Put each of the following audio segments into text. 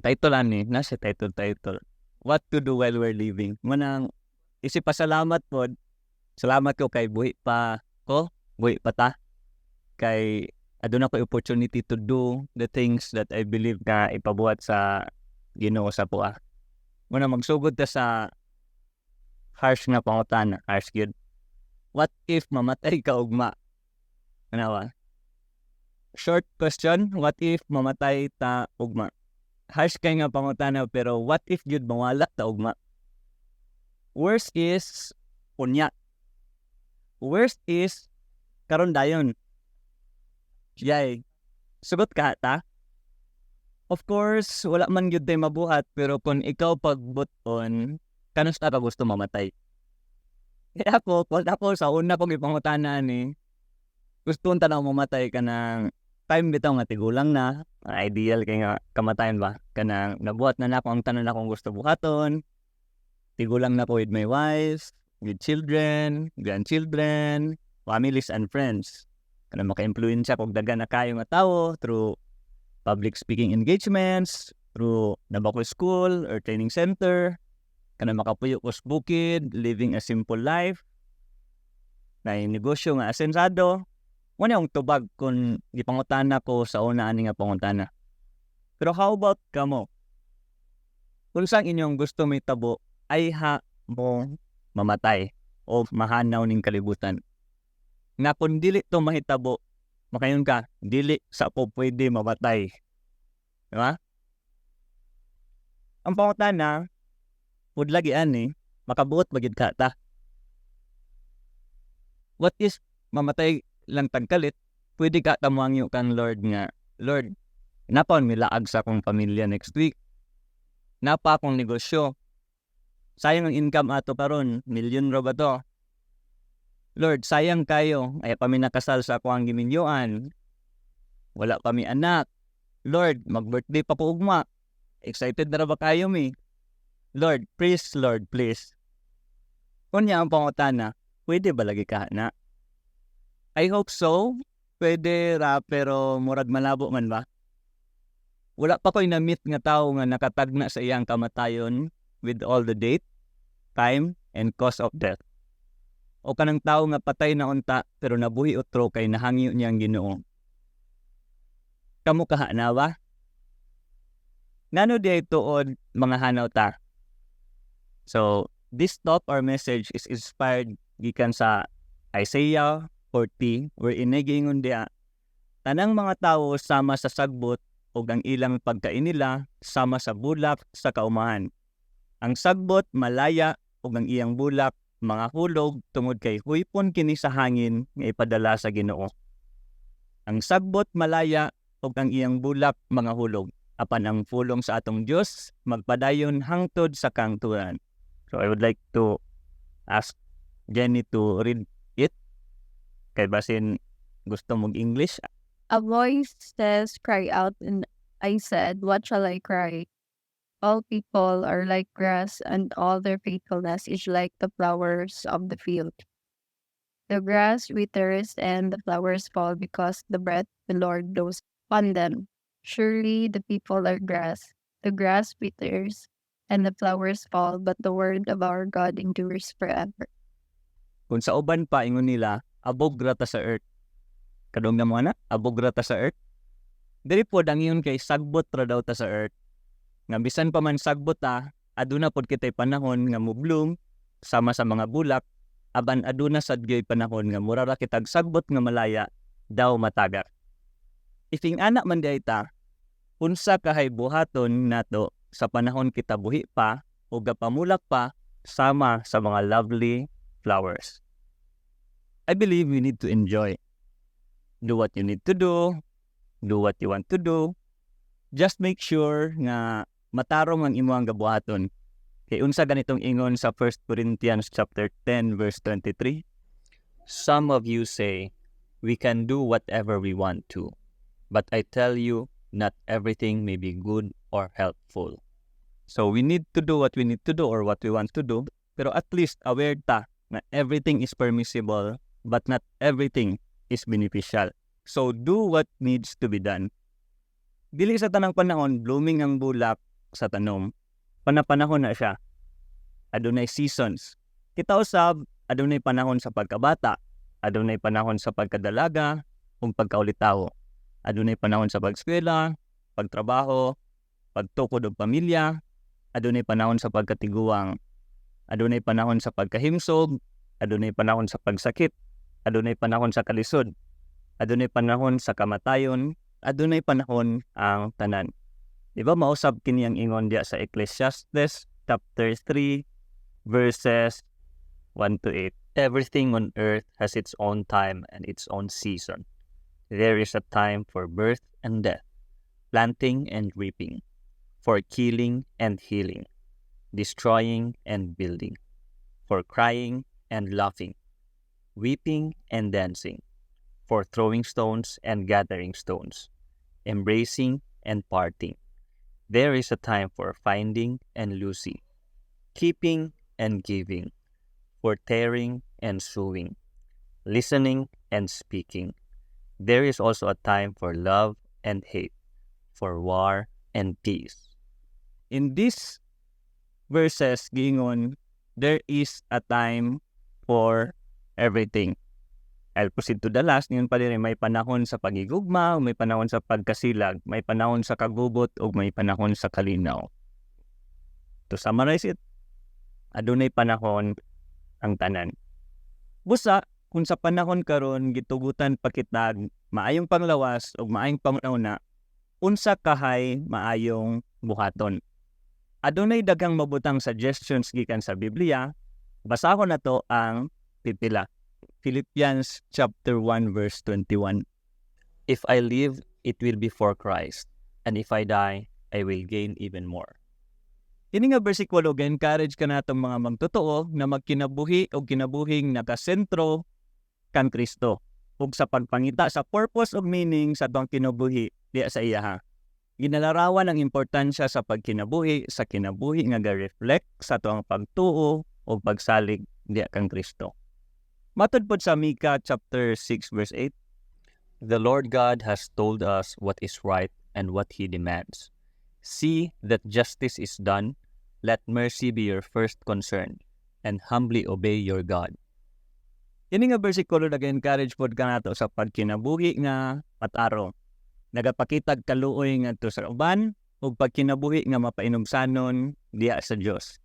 title ani, nasa title. What to do while we're living. Manang isip pasalamat po. Salamat ko kay buhi pa ta. Kay aduna ko opportunity to do the things that I believe na ipabuhat sa Ginoo sa puha. Muna magsugod ta sa harsh nga pangutana, harsh gyud. What if mamatay ka ugma? Ano? Short question, what if mamatay ta ugma? Harsh kay nga pangutana pero what if gyud mawala ta ugma? Worst is unya. Worst is karon dayon. Yay. Sugot ka ta? Of course, wala man gyud tay mabuhat pero kung ikaw pagbuton, kanusta ka gusto mamatay? Kaya ako sa una kong ipangutana ni gusto unta na mamatay ka ng time bitaw nga tigulang na, ideal kay nga kamatayan ba? Kanang nabuhat na nako ang tanan akong gusto buhaton. Tigulang na ko with my wife, with children, grandchildren, families and friends. Kanang maka-influensya kog daghan na kayo nga tawo through public speaking engagements, through nabako school or training center, kanang makapuyo ko sa bukid, living a simple life, na negosyo nga asensado. Wala yung tubag kung ipangutana ko sa una ani nga pangutana. Pero how about kamo? Kung saan inyong gusto may tabo, ay mo mamatay o mahanaw ning kalibutan. Na kung dili to mahitabo, makayon ka, dili sa po pwede mamatay. Diba? Ang pangutana, would lagi ani, makabuot magid ka ta. What is mamatay lang tagkalit, pwede ka tamuangyo kang Lord nga, Lord, napaon milaag sa akong pamilya next week. Napa akong negosyo. Sayang ang income ato karon, milyon ra ba to? Lord, sayang kayo, ay kami nakasal sa ako ang giminyuan. Wala kami anak. Lord, mag-birthday pa po ugma. Excited na ba kayo mi? Lord, please. Kunya ang pangutana, pwede ba lagi ka na? I hope so. Pwede ra, pero murag malabo man ba? Wala pa ko'y na-meet nga tao nga nakatagna sa iyang kamatayon with all the date, time, and cause of death. O kanang tao nga patay na unta pero nabuhi utro kay nahangyo niyang Ginoo. Kamo kaha na ba? Ngano di tuod mga hanaw ta? So, this talk or message is inspired gikan sa Isaiah 40 wherein nagingon dia tanang mga tawo sama sa sagbot ug ang ilang pagkain nila sama sa bulak sa kaumahan. Ang sagbot malaya ug ang iyang bulak mga hulog tungod kay huypon kini sa hangin nga ipadala sa Ginoo. Ang sagbot malaya ug ang iyang bulak mga hulog apan ang pulong sa atong Dios magpadayon hangtod sa kangturan. So I would like to ask Jenny to read it. Kay basin gusto mong English. A voice says, cry out, and I said, what shall I cry? All people are like grass, and all their faithfulness is like the flowers of the field. The grass withers and the flowers fall because the breath of the Lord blows upon them. Surely the people are grass. The grass withers and the flowers fall, but the word of our God endures forever. Kung sa uban pa ingon nila, abog rata sa earth. Kadong na mga na, abog rata sa earth. Dili po ang iyon kay sagbot ra daw ta sa earth. Nga bisan pa man sagbot ta, aduna pod kitay panahon nga mo-bloom sama sa mga bulak, aban aduna sad gyud panahon nga mura ra kitag sagbot nga malaya daw matagak. Ifing anak man day ta, unsa kahay buhaton nato sa panahon kita buhi pa o gapamulak pa sama sa mga lovely flowers. I believe we need to enjoy. Do what you need to do what you want to do. Just make sure nga matarong ang imong gabuhaton. Kay unsa ganitong ingon sa 1 Corinthians chapter 10 verse 23. Some of you say, we can do whatever we want to. But I tell you, not everything may be good or helpful. So we need to do what we need to do or what we want to do. Pero at least aware ta na everything is permissible but not everything is beneficial. So do what needs to be done. Dili sa tanang panahon blooming ang bulak sa tanom. Panapanahon na siya. Adunay seasons. Kita usab, adunay panahon sa pagkabata, adunay panahon sa pagkadalaga, ug pagkaulitaw. Adunay panahon sa pagskwela, pagtrabaho, pagtukod og pamilya, adunay panahon sa pagkatiguang, adunay panahon sa pagkahimsog, adunay panahon sa pagsakit, adunay panahon sa kalisod, adunay panahon sa kamatayon, adunay panahon ang tanan. Di ba mausab kini ang ingon diya sa Ecclesiastes chapter 3 verses 1 to 8. Everything on earth has its own time and its own season. There is a time for birth and death, planting and reaping, for killing and healing, destroying and building, for crying and laughing, weeping and dancing, for throwing stones and gathering stones, embracing and parting. There is a time for finding and losing, keeping and giving, for tearing and sewing, listening and speaking. There is also a time for love and hate, for war and peace. In these verses, giingon, there is a time for everything. I'll proceed to the last. Ngayon pa rin, may panahon sa pagigugma, may panahon sa pagkasilag, may panahon sa kagubot, o may panahon sa kalinaw. To summarize it, adunay panahon ang tanan. Busa, kung sa panahon karon gitugutan pa kitag maayong panglawas o maayong pangunahuna, unsa kahay maayong buhaton. Adunay daghang mabutang suggestions gikan sa Biblia. Basahon nato ang pipila. Philippians chapter 1 verse 21. If I live, it will be for Christ, and if I die, I will gain even more. Ini nga bersikulo ga-encourage ka natong mga magtotoo na magkinabuhi o kinabuhing nakasentro kan Kristo ug sa pagpangita sa purpose ug meaning sa atong kinabuhi diya sa iya. Ginalarawan ang importansya sa pagkinabuhi sa kinabuhi nga ga-reflect sa atong pagtuo o pagsalig diya kan Kristo. Matud pod sa Micah chapter 6 verse 8. The Lord God has told us what is right and what He demands. See that justice is done. Let mercy be your first concern, and humbly obey your God. Ini nga bersikulo nag-encourage pod ka nato sa pagkinabuhi nga mataro. Nagapakitag kaluoy nga to sa uban ug pagkinabuhi nga mapainumsanon diya sa Dios.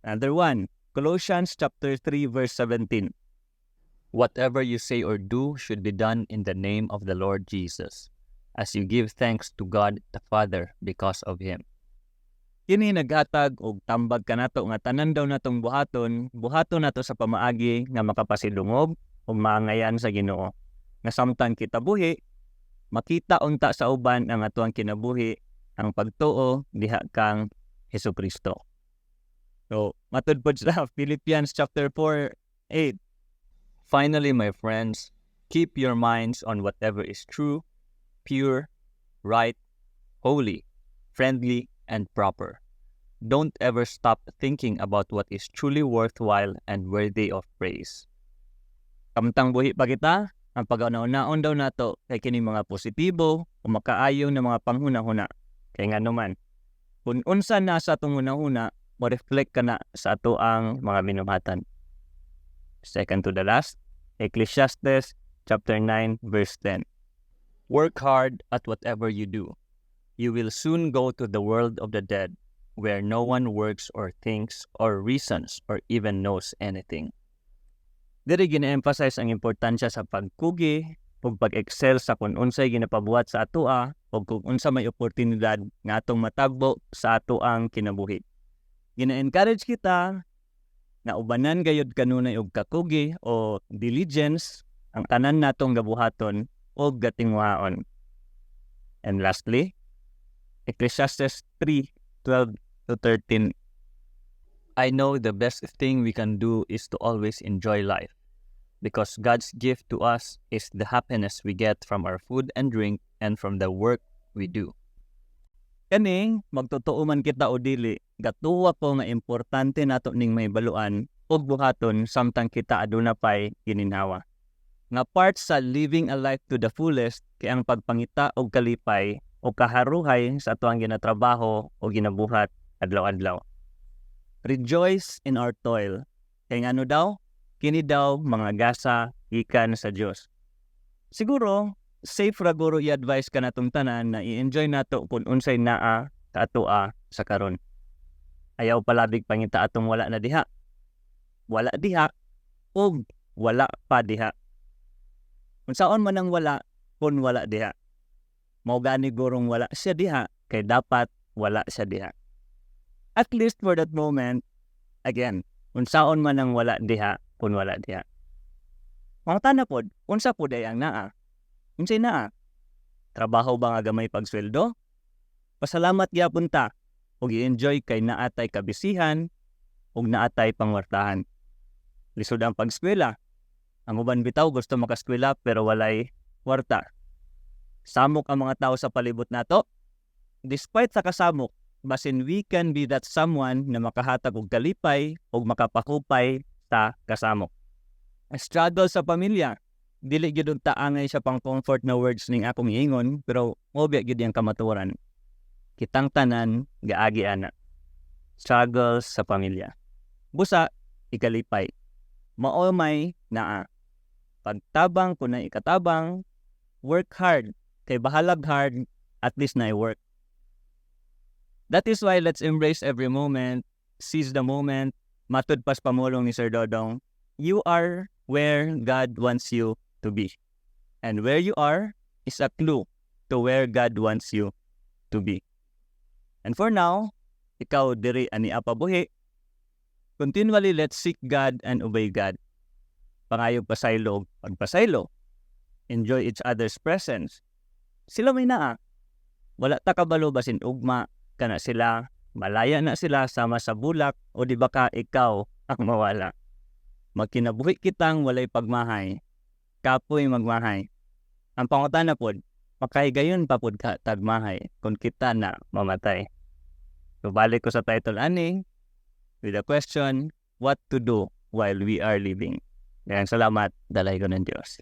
Another one, Colossians chapter 3 verse 17. Whatever you say or do should be done in the name of the Lord Jesus, as you give thanks to God the Father because of Him. Kini naghatag og tambag kanato nga tanan daw natong buhaton nato sa pamaagi nga makapasidungog ug maangayan sa Ginoo. Nga samtang kita buhi, makita unta sa uban ang atuang kinabuhi ang pagtuo diha kang Hesukristo. So, matud pod sa Philippians chapter 4:8. Finally, my friends, keep your minds on whatever is true, pure, right, holy, friendly, and proper. Don't ever stop thinking about what is truly worthwhile and worthy of praise. Kamtang buhi pa kita, ang pag-unaon daw nato kay kini mga positibo o makaayo na mga panghuna-huna. Kay nga naman, kung unsa na sa atong hunahuna, mo-reflect ka na sa ato ang mga minumatan. Second to the last, Ecclesiastes chapter 9 verse 10. Work hard at whatever you do. You will soon go to the world of the dead, where no one works or thinks or reasons or even knows anything. Diri gina-emphasize ang importansya sa pagkugi ug pag-excel sa kung unsay ginapabuhat sa atoa o kung unsa may oportunidad nga atong matagbo sa atoang kinabuhi. Gina-encourage kita na ubanan gayud kanunay og kakugi o diligence ang tanan natong gabuhaton o gatingwaon. And lastly, Ecclesiastes 3:12-13. I know the best thing we can do is to always enjoy life, because God's gift to us is the happiness we get from our food and drink and from the work we do. Kaning magtotoo man kita o dili, gatuwa ko nga importante nato ning may baluan og buhaton samtang kita aduna pay gininhawa. Nga part sa living a life to the fullest kay ang pagpangita og kalipay o kaharuhay sa ato ang ginatrabaho o ginabuhat adlaw-adlaw. Rejoice in our toil. Kay ngano daw? Kini daw mga gasa gikan sa Dios. Siguro, safe ra guro i-advise ka natong tanan na i-enjoy nato kung unsay naa kaatoa sa karon. Ayaw palabig pangita atong wala na diha. Wala diha o wala pa diha. Unsaon man ang wala kun wala diha. Mao gani gurong wala siya diha kay dapat wala siya diha. At least for that moment, again, unsaon man ang wala diha kun wala diha. Mangutana pod, unsa pod ay ang naa? Unsay naa? Trabaho ba nga gamay pagsweldo? Pasalamat gyapon ta ug i-enjoy kay naatay kabisihan ug naatay pangwartahan. Lisod ang pagskwela. Ang uban bitaw gusto makaskwela pero walay warta. Samok ang mga tao sa palibot nato. Despite sa kasamok, basin we can be that someone na makahatag og kalipay ug makapakupay sa kasamok. A struggle sa pamilya. Dili gyud og taangay sa pang-comfort na words ning akong iingon, pero obya gyud yang kamatuoran. Kitang tanan gaagi ana. Struggles sa pamilya. Busa ikalipay. Mao may naa. Pagtabang kun na ikatabang, work hard. Kay bahalag hard, at least na i-work. That is why let's embrace every moment, seize the moment. Matud pas pamulong ni Sir Dodong, you are where God wants you to be. And where you are is a clue to where God wants you to be. And for now, ikaw diri ani apabuhi. Continually, let's seek God and obey God. Pangayog pasaylo, pagpasaylo. Enjoy each other's presence. Sila may naa. Wala ta kabalo basin ugma kana sila, malaya na sila sama sa bulak o di ba ka ikaw ang mawala. Magkinabuhi kitang walay pagmahay. Kapoy magmahay. Ang pangutana pod, makahigayon pa pod ka tagmahay kung kita na mamatay. So balik ko sa title ani with the question, what to do while we are living. Kaya salamat, dalay ko ng Diyos.